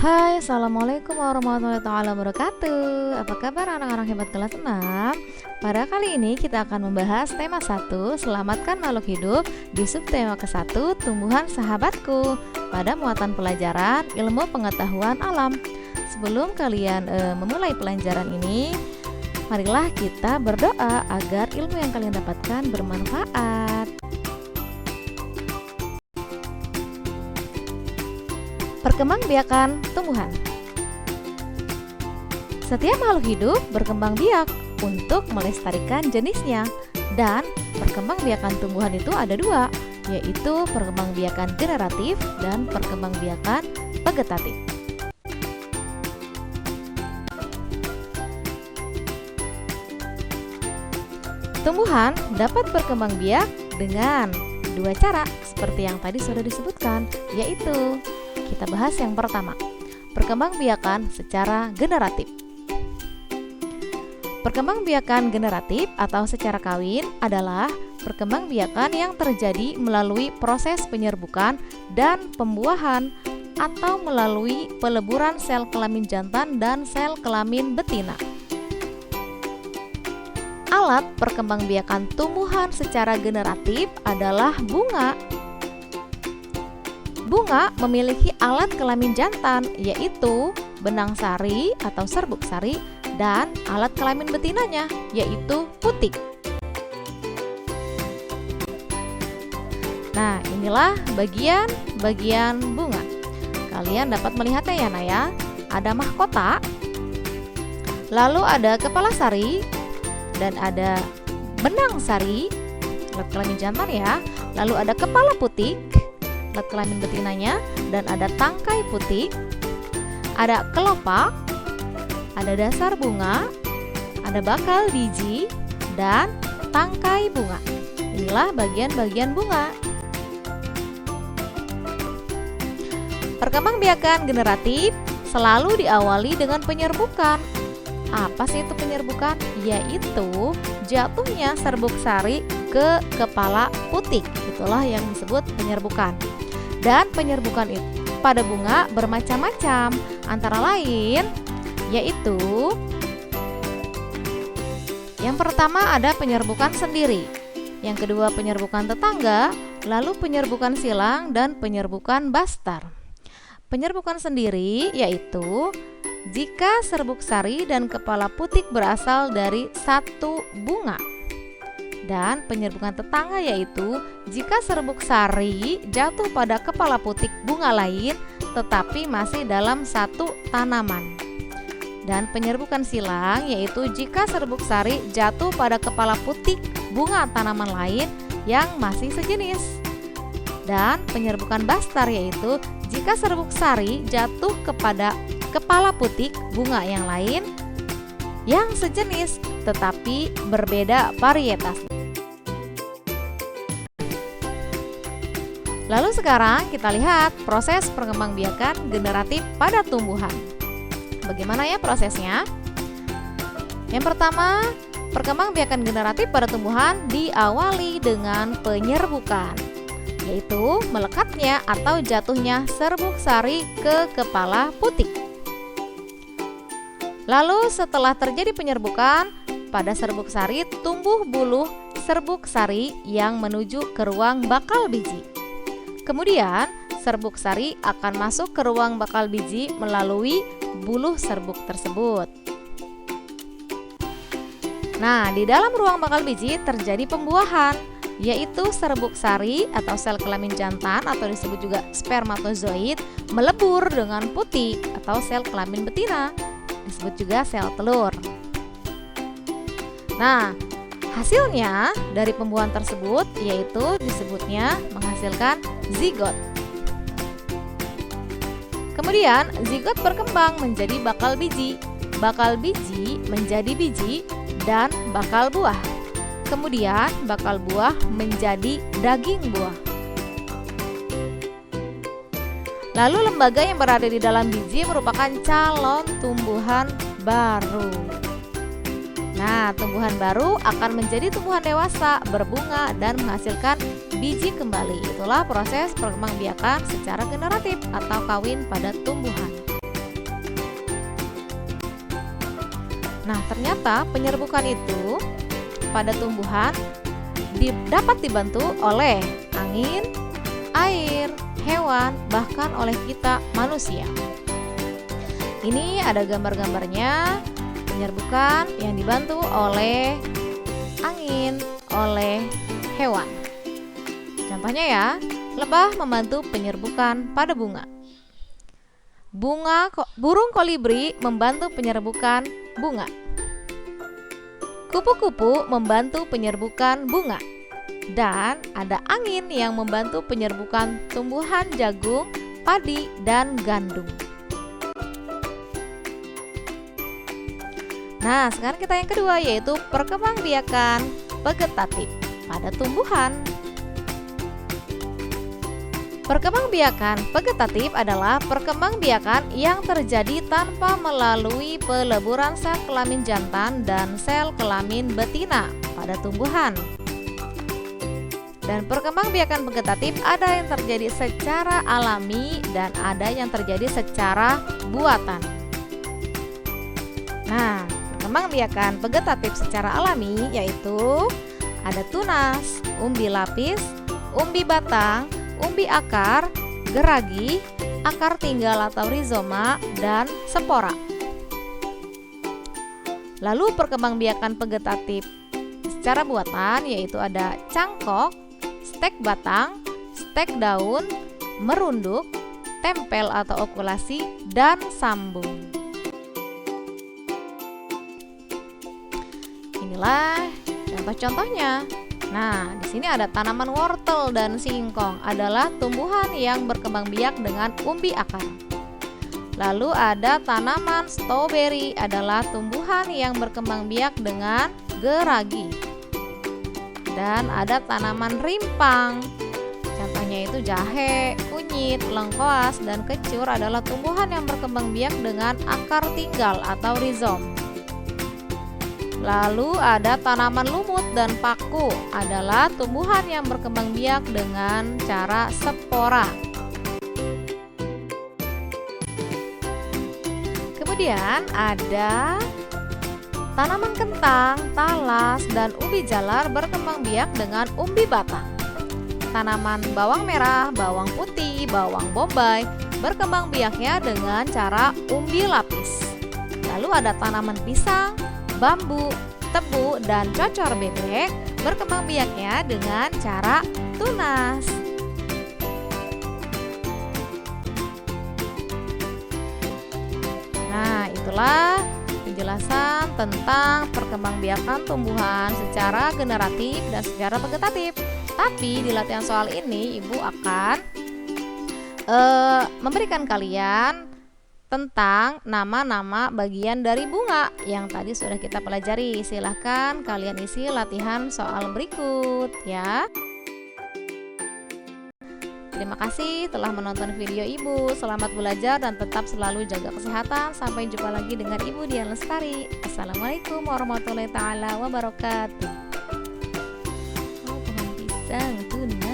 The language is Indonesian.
Hai, Assalamualaikum warahmatullahi wabarakatuh. Apa kabar anak-anak hebat kelas 6? Pada kali ini kita akan membahas tema 1, Selamatkan makhluk hidup, di subtema ke-1, Tumbuhan sahabatku, pada muatan pelajaran ilmu pengetahuan alam. Sebelum kalian memulai pelajaran ini, marilah kita berdoa agar ilmu yang kalian dapatkan bermanfaat. Perkembangbiakan tumbuhan. Setiap makhluk hidup berkembang biak untuk melestarikan jenisnya, dan perkembangbiakan tumbuhan itu ada dua, yaitu perkembangbiakan generatif dan perkembangbiakan vegetatif. Tumbuhan dapat berkembang biak dengan dua cara seperti yang tadi sudah disebutkan, yaitu kita bahas yang pertama, perkembangbiakan secara generatif. Perkembangbiakan generatif atau secara kawin adalah perkembangbiakan yang terjadi melalui proses penyerbukan dan pembuahan atau melalui peleburan sel kelamin jantan dan sel kelamin betina. Alat perkembangbiakan tumbuhan secara generatif adalah bunga. Bunga memiliki alat kelamin jantan, yaitu benang sari atau serbuk sari, dan alat kelamin betinanya, yaitu putik. Nah, inilah bagian bunga. Kalian dapat melihatnya ya, Naya. Ada mahkota, lalu ada kepala sari, dan ada benang sari, alat kelamin jantan ya. Lalu ada kepala putik, alat kelamin betinanya, dan ada tangkai putik, ada kelopak, ada dasar bunga, ada bakal biji, dan tangkai bunga. Inilah bagian-bagian bunga. Perkembangbiakan generatif selalu diawali dengan penyerbukan. Apa sih itu penyerbukan? Yaitu jatuhnya serbuk sari ke kepala putik. Itulah yang disebut penyerbukan. Dan penyerbukan itu pada bunga bermacam-macam, antara lain yaitu yang pertama ada penyerbukan sendiri, yang kedua penyerbukan tetangga, lalu penyerbukan silang, dan penyerbukan bastar. Penyerbukan sendiri yaitu jika serbuk sari dan kepala putik berasal dari satu bunga. Dan penyerbukan tetangga yaitu jika serbuk sari jatuh pada kepala putik bunga lain tetapi masih dalam satu tanaman. Dan penyerbukan silang yaitu jika serbuk sari jatuh pada kepala putik bunga tanaman lain yang masih sejenis. Dan penyerbukan bastar yaitu jika serbuk sari jatuh kepada kepala putik bunga yang lain yang sejenis tetapi berbeda varietas. Lalu sekarang kita lihat proses perkembangbiakan generatif pada tumbuhan. Bagaimana ya prosesnya? Yang pertama, perkembangbiakan generatif pada tumbuhan diawali dengan penyerbukan, yaitu melekatnya atau jatuhnya serbuk sari ke kepala putik. Lalu setelah terjadi penyerbukan pada serbuk sari, tumbuh buluh serbuk sari yang menuju ke ruang bakal biji. Kemudian serbuk sari akan masuk ke ruang bakal biji melalui buluh serbuk tersebut. Nah, di dalam ruang bakal biji terjadi pembuahan, yaitu serbuk sari atau sel kelamin jantan atau disebut juga spermatozoid melebur dengan putik atau sel kelamin betina, disebut juga sel telur. Nah, hasilnya dari pembuahan tersebut yaitu disebutnya menghasilkan zigot. Kemudian zigot berkembang menjadi bakal biji menjadi biji, dan bakal buah. Kemudian bakal buah menjadi daging buah. Lalu lembaga yang berada di dalam biji merupakan calon tumbuhan baru. Nah, tumbuhan baru akan menjadi tumbuhan dewasa, berbunga, dan menghasilkan biji kembali. Itulah proses perkembangbiakan secara generatif atau kawin pada tumbuhan. Nah, ternyata penyerbukan itu pada tumbuhan dapat dibantu oleh angin, air, hewan, bahkan oleh kita manusia. Ini ada gambar-gambarnya penyerbukan yang dibantu oleh angin, oleh hewan. Contohnya ya, lebah membantu penyerbukan pada bunga. Burung kolibri membantu penyerbukan bunga. Kupu-kupu membantu penyerbukan bunga. Dan ada angin yang membantu penyerbukan tumbuhan jagung, padi, dan gandum. Nah, sekarang kita yang kedua, yaitu perkembangbiakan vegetatif pada tumbuhan. Perkembangbiakan vegetatif adalah perkembangbiakan yang terjadi tanpa melalui peleburan sel kelamin jantan dan sel kelamin betina pada tumbuhan. Dan perkembangbiakan vegetatif ada yang terjadi secara alami dan ada yang terjadi secara buatan. Nah, perkembangbiakan vegetatif secara alami yaitu ada tunas, umbi lapis, umbi batang, umbi akar, geragi, akar tinggal atau rizoma, dan spora. Lalu perkembangbiakan vegetatif secara buatan yaitu ada cangkok, stek batang, stek daun, merunduk, tempel atau okulasi, dan sambung. Inilah contoh-contohnya. Nah, di sini ada tanaman wortel dan singkong adalah tumbuhan yang berkembang biak dengan umbi akar. Lalu ada tanaman stroberi adalah tumbuhan yang berkembang biak dengan geragi. Dan ada tanaman rimpang. Contohnya itu jahe, kunyit, lengkoas, dan kecur adalah tumbuhan yang berkembang biak dengan akar tinggal atau rizom. Lalu ada tanaman lumut dan paku adalah tumbuhan yang berkembang biak dengan cara spora. Kemudian ada tanaman kentang, talas, dan ubi jalar berkembang biak dengan umbi batang. Tanaman bawang merah, bawang putih, bawang bombay berkembang biaknya dengan cara umbi lapis. Lalu ada tanaman pisang, bambu, tebu, dan cocor bebek berkembang biaknya dengan cara tunas. Nah, itulah penjelasan tentang perkembangbiakan tumbuhan secara generatif dan secara vegetatif. Tapi di latihan soal ini Ibu akan memberikan kalian tentang nama-nama bagian dari bunga yang tadi sudah kita pelajari. Silahkan kalian isi latihan soal berikut ya. Terima kasih telah menonton video Ibu. Selamat belajar dan tetap selalu jaga kesehatan. Sampai jumpa lagi dengan Ibu Dian Lestari. Assalamualaikum warahmatullahi taala wabarakatuh. Oh, pohon pisang tunas.